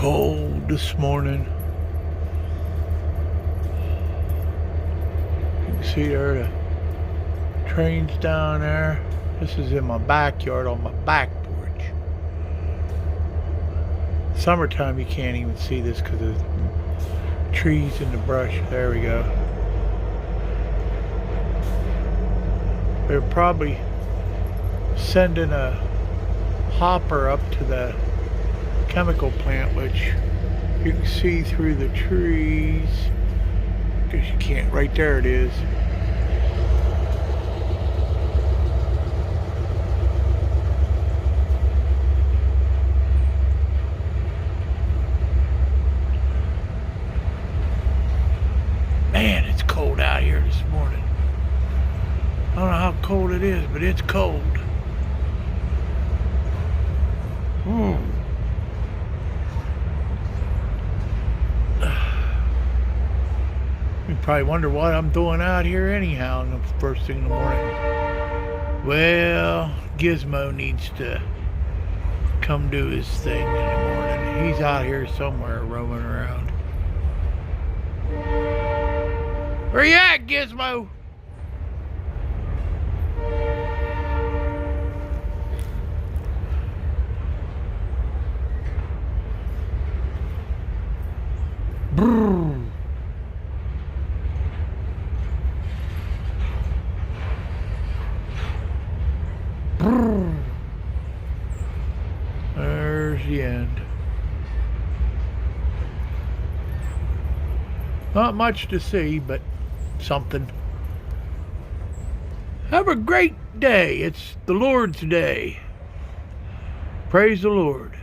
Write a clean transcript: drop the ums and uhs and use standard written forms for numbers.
cold this morning. You can see there the trains down there. This is in my backyard on my back porch. Summertime you can't even see this because of the trees and the brush. There we go. They're probably sending a hopper up to the chemical plant, which you can see through the trees. Because you can't, right there it is. Man, it's cold out here this morning. I don't know how cold it is, but it's cold. You probably wonder what I'm doing out here anyhow in the first thing in the morning. Well, Gizmo needs to come do his thing in the morning. He's out here somewhere roaming around. Where you at, Gizmo? Brrr. Brrr. There's the end. Not much to see, but something. Have a great day. It's the Lord's Day. Praise the Lord.